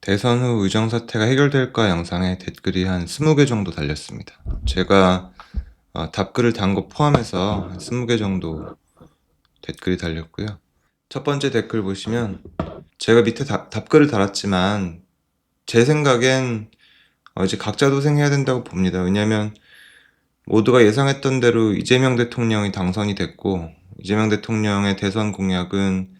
대선 후 의정 사태가 해결될까 영상에 댓글이 한 20개 정도 달렸습니다. 제가 답글을 단 거 포함해서 한 20개 정도 댓글이 달렸고요. 첫 번째 댓글 보시면 제가 밑에 답글을 달았지만 제 생각엔 이제 각자 도생해야 된다고 봅니다. 왜냐하면 모두가 예상했던 대로 이재명 대통령이 당선이 됐고, 이재명 대통령의 대선 공약은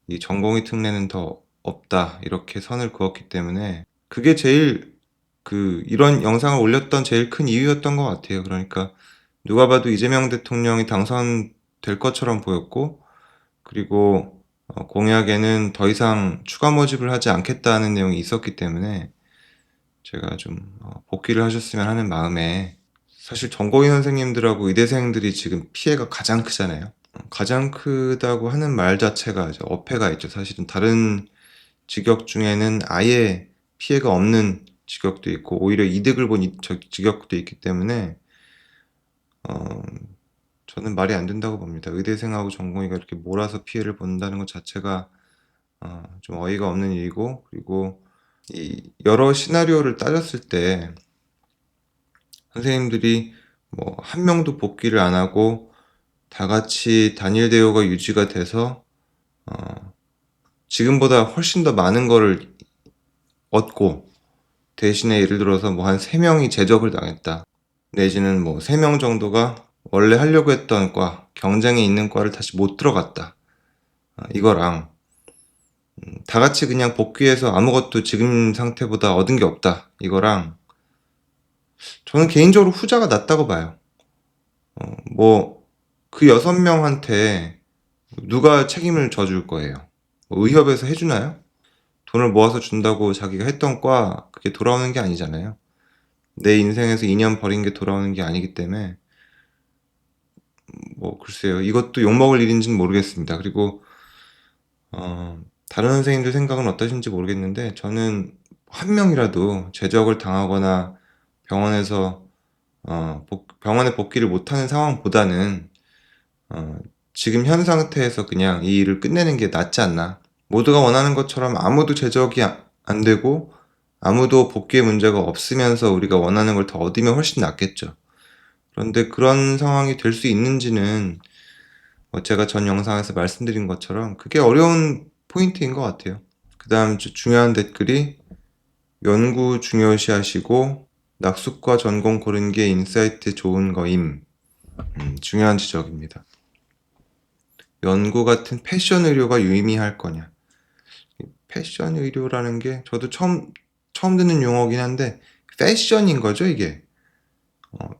이 전공의 특례는 더 없다 이렇게 선을 그었기 때문에 그게 제일 이런 영상을 올렸던 제일 큰 이유였던 것 같아요. 그러니까 누가 봐도 이재명 대통령이 당선될 것처럼 보였고, 그리고 공약에는 더 이상 추가 모집을 하지 않겠다는 내용이 있었기 때문에 제가 좀 복귀를 하셨으면 하는 마음에, 사실 전공의 선생님들하고 의대생들이 지금 피해가 가장 크잖아요. 가장 크다고 하는 말 자체가 이제 어폐가 있죠. 사실은 다른 직역 중에는 아예 피해가 없는 직역도 있고 오히려 이득을 본 직역도 있기 때문에 저는 말이 안 된다고 봅니다. 의대생하고 전공의가 이렇게 몰아서 피해를 본다는 것 자체가 좀 어이가 없는 일이고, 그리고 이 여러 시나리오를 따졌을 때 선생님들이 뭐 한 명도 복귀를 안 하고 다 같이 단일 대우가 유지가 돼서 지금보다 훨씬 더 많은 거를 얻고, 대신에 예를 들어서 뭐 한 3명이 제적을 당했다, 내지는 뭐 3명 정도가 원래 하려고 했던 과, 경쟁에 있는 과를 다시 못 들어갔다, 이거랑 다 같이 그냥 복귀해서 아무것도 지금 상태보다 얻은 게 없다, 이거랑 저는 개인적으로 후자가 낫다고 봐요. 뭐 그 6명한테 누가 책임을 져줄 거예요? 뭐 의협에서 해주나요? 돈을 모아서 준다고 자기가 했던 과 그게 돌아오는 게 아니잖아요. 내 인생에서 2년 버린 게 돌아오는 게 아니기 때문에 뭐 글쎄요, 이것도 욕먹을 일인지는 모르겠습니다. 그리고 다른 선생님들 생각은 어떠신지 모르겠는데, 저는 한 명이라도 제적을 당하거나 병원에서 병원에 복귀를 못하는 상황보다는 지금 현 상태에서 그냥 이 일을 끝내는 게 낫지 않나. 모두가 원하는 것처럼 아무도 제적이 안 되고 아무도 복귀에 문제가 없으면서 우리가 원하는 걸 더 얻으면 훨씬 낫겠죠. 그런데 그런 상황이 될 수 있는지는 제가 전 영상에서 말씀드린 것처럼 그게 어려운 포인트인 것 같아요. 그 다음 중요한 댓글이 연구 중요시 하시고 낙숙과 전공 고른 게 인사이트 좋은 거임. 중요한 지적입니다. 연구 같은 패션 의료가 유의미할 거냐. 패션 의료라는 게 저도 처음 듣는 용어긴 한데 패션인 거죠, 이게.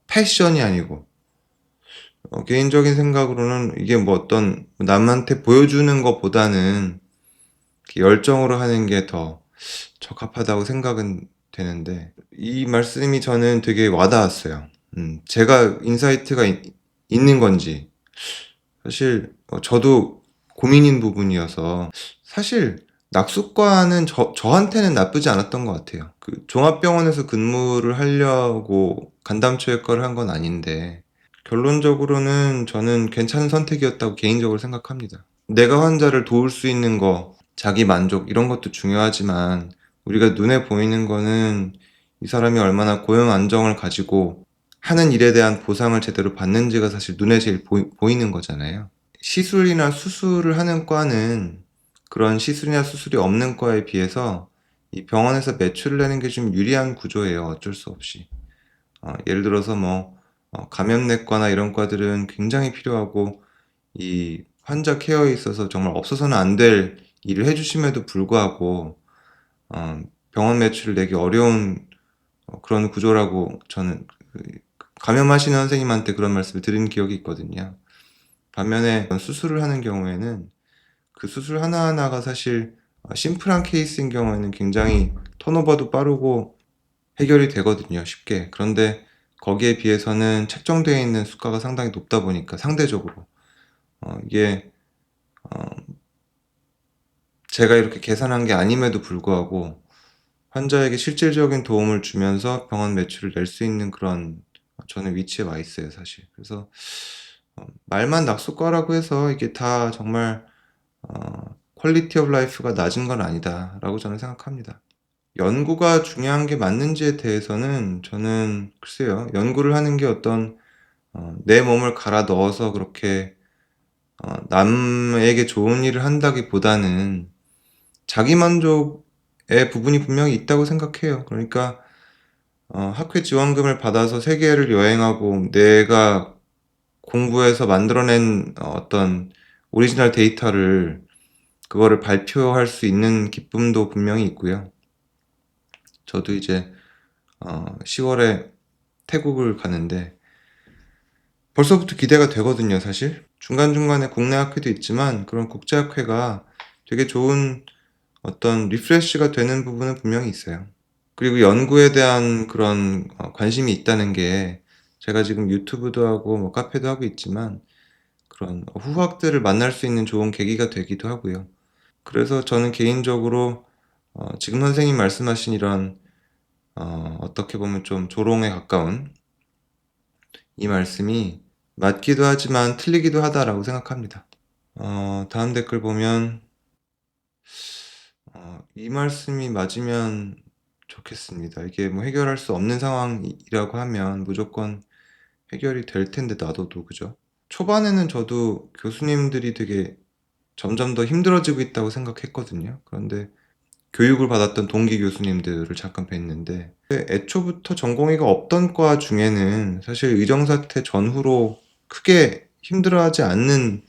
패션이 아니고. 개인적인 생각으로는 이게 뭐 어떤 남한테 보여주는 것보다는 열정으로 하는 게 더 적합하다고 생각은 되는데, 이 말씀이 저는 되게 와닿았어요. 제가 인사이트가 있는 건지 사실 저도 고민인 부분이어서, 사실 낙숙과는 저한테는 나쁘지 않았던 것 같아요. 그 종합병원에서 근무를 하려고 간담초외과를 한 건 아닌데 결론적으로는 저는 괜찮은 선택이었다고 개인적으로 생각합니다. 내가 환자를 도울 수 있는 거, 자기 만족 이런 것도 중요하지만 우리가 눈에 보이는 거는 이 사람이 얼마나 고용 안정을 가지고 하는 일에 대한 보상을 제대로 받는지가 사실 눈에 제일 보이는 거잖아요. 시술이나 수술을 하는 과는 그런 시술이나 수술이 없는 과에 비해서 이 병원에서 매출을 내는 게 좀 유리한 구조예요. 어쩔 수 없이. 예를 들어서 뭐 감염내과나 이런 과들은 굉장히 필요하고 이 환자 케어에 있어서 정말 없어서는 안 될 일을 해주심에도 불구하고 병원 매출을 내기 어려운 그런 구조라고 저는 감염하시는 선생님한테 그런 말씀을 드린 기억이 있거든요. 반면에 수술을 하는 경우에는 그 수술 하나하나가 사실 심플한 케이스인 경우에는 굉장히 턴오버도 빠르고 해결이 되거든요, 쉽게. 그런데 거기에 비해서는 책정되어 있는 수가가 상당히 높다 보니까 상대적으로 이게 제가 이렇게 계산한 게 아님에도 불구하고 환자에게 실질적인 도움을 주면서 병원 매출을 낼 수 있는 그런 저는 위치에 와 있어요, 사실. 그래서 말만 낙수과라고 해서 이게 다 정말 퀄리티 오브 라이프가 낮은 건 아니다라고 저는 생각합니다. 연구가 중요한 게 맞는지에 대해서는 저는 글쎄요. 연구를 하는 게 어떤 내 몸을 갈아 넣어서 그렇게 남에게 좋은 일을 한다기보다는 자기 만족의 부분이 분명히 있다고 생각해요. 그러니까 학회 지원금을 받아서 세계를 여행하고 내가 공부해서 만들어낸 어떤 오리지널 데이터를 그거를 발표할 수 있는 기쁨도 분명히 있고요. 저도 이제 10월에 태국을 가는데 벌써부터 기대가 되거든요, 사실. 중간중간에 국내 학회도 있지만 그런 국제학회가 되게 좋은 어떤 리프레시가 되는 부분은 분명히 있어요. 그리고 연구에 대한 그런 관심이 있다는 게 제가 지금 유튜브도 하고 뭐 카페도 하고 있지만 그런 후학들을 만날 수 있는 좋은 계기가 되기도 하고요. 그래서 저는 개인적으로 지금 선생님 말씀하신 이런 어떻게 보면 좀 조롱에 가까운 이 말씀이 맞기도 하지만 틀리기도 하다라고 생각합니다. 다음 댓글 보면 이 말씀이 맞으면 좋겠습니다. 이게 뭐 해결할 수 없는 상황이라고 하면 무조건 해결이 될 텐데 놔둬도 그죠? 초반에는 저도 교수님들이 되게 점점 더 힘들어지고 있다고 생각했거든요. 그런데 교육을 받았던 동기 교수님들을 잠깐 뵀는데 애초부터 전공의가 없던 과 중에는 사실 의정사태 전후로 크게 힘들어하지 않는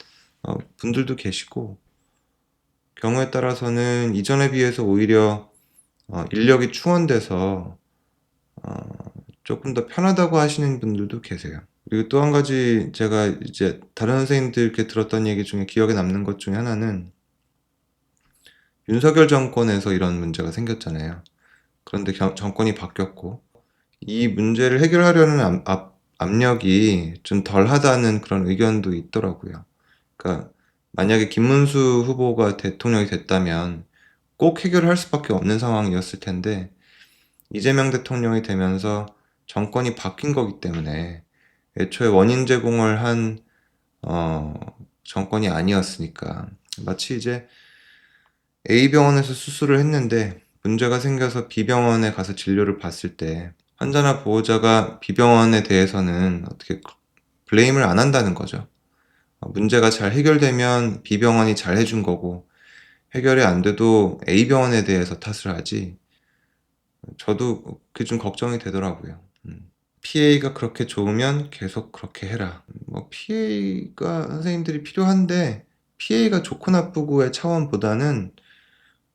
분들도 계시고 경우에 따라서는 이전에 비해서 오히려 인력이 충원돼서 조금 더 편하다고 하시는 분들도 계세요. 그리고 또 한 가지 제가 이제 다른 선생님들께 들었던 얘기 중에 기억에 남는 것 중에 하나는 윤석열 정권에서 이런 문제가 생겼잖아요. 그런데 정권이 바뀌었고 이 문제를 해결하려는 압력이 좀 덜하다는 그런 의견도 있더라고요. 그러니까 만약에 김문수 후보가 대통령이 됐다면 꼭 해결을 할 수밖에 없는 상황이었을 텐데 이재명 대통령이 되면서 정권이 바뀐 거기 때문에 애초에 원인 제공을 한 어, 정권이 아니었으니까 마치 이제 A병원에서 수술을 했는데 문제가 생겨서 B병원에 가서 진료를 받을 때 환자나 보호자가 B병원에 대해서는 어떻게 블레임을 안 한다는 거죠. 문제가 잘 해결되면 B병원이 잘 해준 거고 해결이 안 돼도 A병원에 대해서 탓을 하지. 저도 그게 좀 걱정이 되더라고요. PA가 그렇게 좋으면 계속 그렇게 해라. 뭐 PA가 선생님들이 필요한데 PA가 좋고 나쁘고의 차원보다는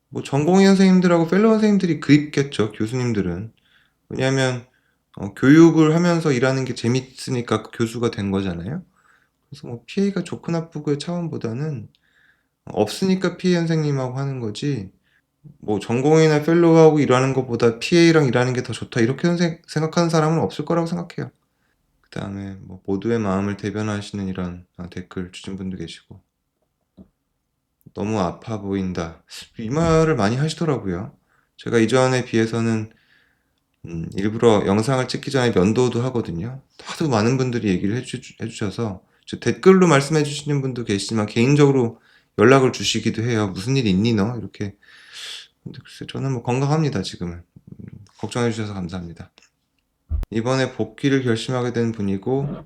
뭐 전공의 선생님들하고 펠로우 선생님들이 그립겠죠, 교수님들은. 왜냐하면 교육을 하면서 일하는 게 재밌으니까 교수가 된 거잖아요. 그래서 뭐 PA가 좋고 나쁘고의 차원보다는 없으니까 PA 선생님하고 하는 거지. 뭐 전공이나 펠로우하고 일하는 것보다 PA랑 일하는 게 더 좋다 이렇게 생각하는 사람은 없을 거라고 생각해요. 그 다음에 뭐 모두의 마음을 대변하시는 이런 댓글 주신 분도 계시고 너무 아파 보인다 이 말을 많이 하시더라고요. 제가 이전에 비해서는 일부러 영상을 찍기 전에 면도도 하거든요. 하도 많은 분들이 얘기를 해주셔서 댓글로 말씀해 주시는 분도 계시지만 개인적으로 연락을 주시기도 해요. 무슨 일 있니 너? 이렇게. 근데 글쎄 저는 뭐 건강합니다 지금은. 걱정해 주셔서 감사합니다. 이번에 복귀를 결심하게 된 분이고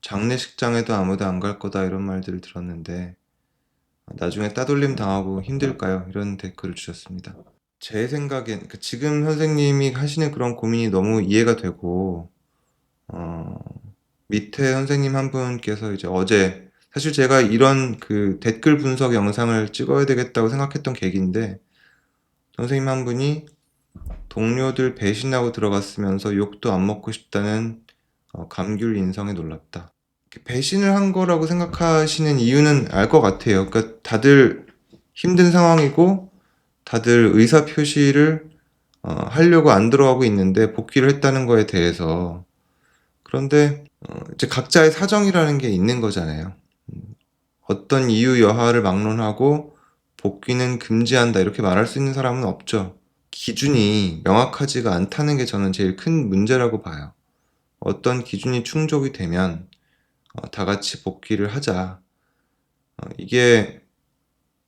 장례식장에도 아무도 안 갈 거다 이런 말들을 들었는데 나중에 따돌림 당하고 힘들까요? 이런 댓글을 주셨습니다. 제 생각엔 지금 선생님이 하시는 그런 고민이 너무 이해가 되고 밑에 선생님 한 분께서 이제 어제 사실 제가 이런 그 댓글 분석 영상을 찍어야 되겠다고 생각했던 계기인데 선생님 한 분이 동료들 배신하고 들어갔으면서 욕도 안 먹고 싶다는 감귤 인성에 놀랍다. 배신을 한 거라고 생각하시는 이유는 알 것 같아요. 그러니까 다들 힘든 상황이고 다들 의사 표시를 하려고 안 들어가고 있는데 복귀를 했다는 거에 대해서 그런데 이제 각자의 사정이라는 게 있는 거잖아요. 어떤 이유 여하를 막론하고 복귀는 금지한다 이렇게 말할 수 있는 사람은 없죠. 기준이 명확하지가 않다는 게 저는 제일 큰 문제라고 봐요. 어떤 기준이 충족이 되면 다 같이 복귀를 하자. 이게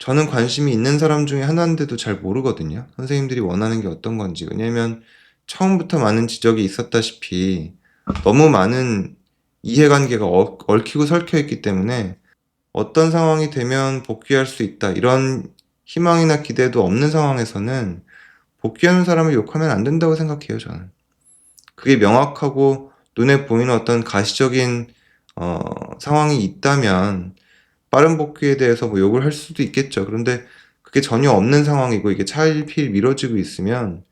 저는 관심이 있는 사람 중에 하나인데도 잘 모르거든요. 선생님들이 원하는 게 어떤 건지. 왜냐면 처음부터 많은 지적이 있었다시피 너무 많은 이해관계가 얽히고 설켜 있기 때문에 어떤 상황이 되면 복귀할 수 있다. 이런 희망이나 기대도 없는 상황에서는 복귀하는 사람을 욕하면 안 된다고 생각해요, 저는. 그게 명확하고 눈에 보이는 어떤 가시적인 상황이 있다면 빠른 복귀에 대해서 뭐 욕을 할 수도 있겠죠. 그런데 그게 전혀 없는 상황이고 이게 차일피일 미뤄지고 있으면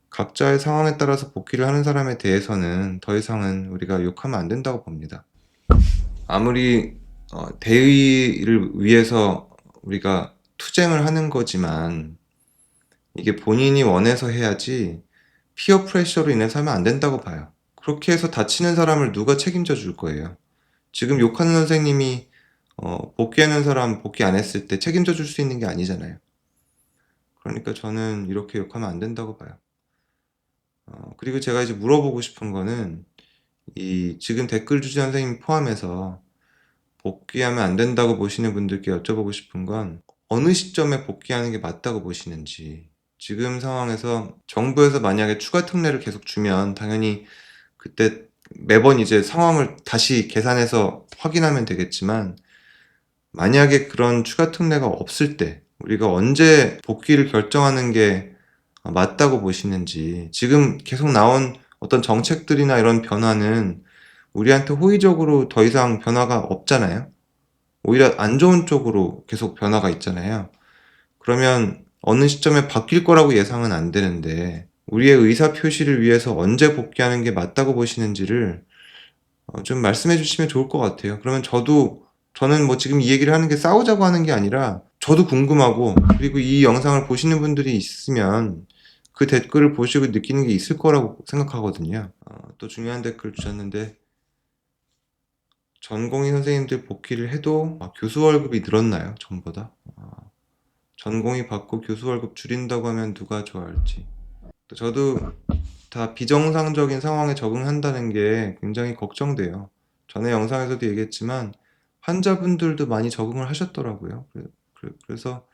각자의 상황에 따라서 복귀를 하는 사람에 대해서는 더 이상은 우리가 욕하면 안 된다고 봅니다. 아무리 대의를 위해서 우리가 투쟁을 하는 거지만 이게 본인이 원해서 해야지 피어 프레셔로 인해서 하면 안 된다고 봐요. 그렇게 해서 다치는 사람을 누가 책임져 줄 거예요? 지금 욕하는 선생님이 복귀하는 사람 복귀 안 했을 때 책임져 줄 수 있는 게 아니잖아요. 그러니까 저는 이렇게 욕하면 안 된다고 봐요. 그리고 제가 이제 물어보고 싶은 거는 이 지금 댓글 주신 선생님 포함해서 복귀하면 안 된다고 보시는 분들께 여쭤보고 싶은 건 어느 시점에 복귀하는 게 맞다고 보시는지. 지금 상황에서 정부에서 만약에 추가 특례를 계속 주면 당연히 그때 매번 이제 상황을 다시 계산해서 확인하면 되겠지만 만약에 그런 추가 특례가 없을 때 우리가 언제 복귀를 결정하는 게 맞다고 보시는지. 지금 계속 나온 어떤 정책들이나 이런 변화는 우리한테 호의적으로 더 이상 변화가 없잖아요. 오히려 안 좋은 쪽으로 계속 변화가 있잖아요. 그러면 어느 시점에 바뀔 거라고 예상은 안 되는데 우리의 의사 표시를 위해서 언제 복귀하는 게 맞다고 보시는지를 좀 말씀해 주시면 좋을 것 같아요. 그러면 저는 뭐 지금 이 얘기를 하는 게 싸우자고 하는 게 아니라 저도 궁금하고 그리고 이 영상을 보시는 분들이 있으면 그 댓글을 보시고 느끼는 게 있을 거라고 생각하거든요. 또 중요한 댓글 주셨는데 전공의 선생님들 복귀를 해도 교수 월급이 늘었나요? 전보다? 전공의 받고 교수 월급 줄인다고 하면 누가 좋아할지. 또 저도 다 비정상적인 상황에 적응한다는 게 굉장히 걱정돼요. 전에 영상에서도 얘기했지만 환자분들도 많이 적응을 하셨더라고요. 그래서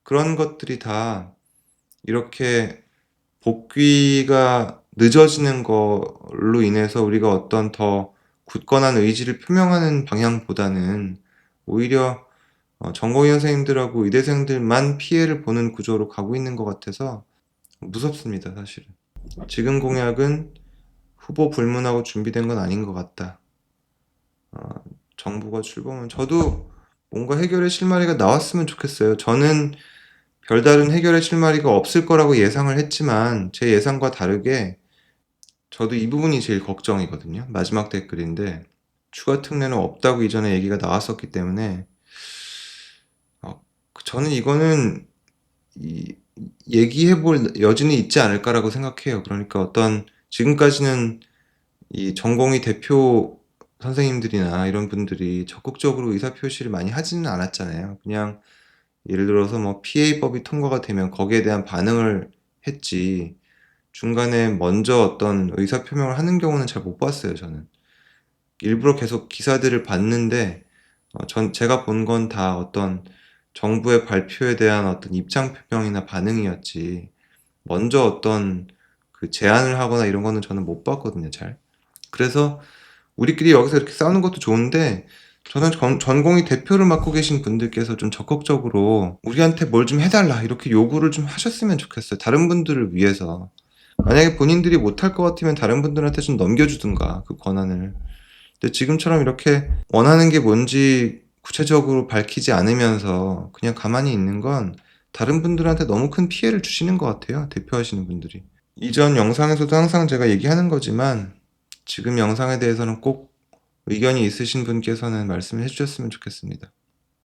그런 것들이 다 이렇게 복귀가 늦어지는 걸로 인해서 우리가 어떤 더 굳건한 의지를 표명하는 방향보다는 오히려 전공의 선생님들하고 의대생들만 피해를 보는 구조로 가고 있는 것 같아서 무섭습니다, 사실은. 지금 공약은 후보 불문하고 준비된 건 아닌 것 같다. 정부가 출범은 저도 뭔가 해결의 실마리가 나왔으면 좋겠어요. 저는 별다른 해결의 실마리가 없을 거라고 예상을 했지만 제 예상과 다르게 저도 이 부분이 제일 걱정이거든요. 마지막 댓글인데 추가 특례는 없다고 이전에 얘기가 나왔었기 때문에 저는 이거는 얘기해 볼 여지는 있지 않을까라고 생각해요. 그러니까 어떤 지금까지는 이 전공의 대표 선생님들이나 이런 분들이 적극적으로 의사표시를 많이 하지는 않았잖아요. 그냥 예를 들어서 뭐 PA법이 통과가 되면 거기에 대한 반응을 했지 중간에 먼저 어떤 의사표명을 하는 경우는 잘 못 봤어요, 저는. 일부러 계속 기사들을 봤는데 제가 본 건 다 어떤 정부의 발표에 대한 어떤 입장 표명이나 반응이었지 먼저 어떤 그 제안을 하거나 이런 거는 저는 못 봤거든요, 잘. 그래서 우리끼리 여기서 이렇게 싸우는 것도 좋은데 저는 전공의 대표를 맡고 계신 분들께서 좀 적극적으로 우리한테 뭘 좀 해달라 이렇게 요구를 좀 하셨으면 좋겠어요. 다른 분들을 위해서. 만약에 본인들이 못할 것 같으면 다른 분들한테 좀 넘겨주든가 그 권한을. 근데 지금처럼 이렇게 원하는 게 뭔지 구체적으로 밝히지 않으면서 그냥 가만히 있는 건 다른 분들한테 너무 큰 피해를 주시는 것 같아요. 대표하시는 분들이. 이전 영상에서도 항상 제가 얘기하는 거지만 지금 영상에 대해서는 꼭 의견이 있으신 분께서는 말씀을 해주셨으면 좋겠습니다.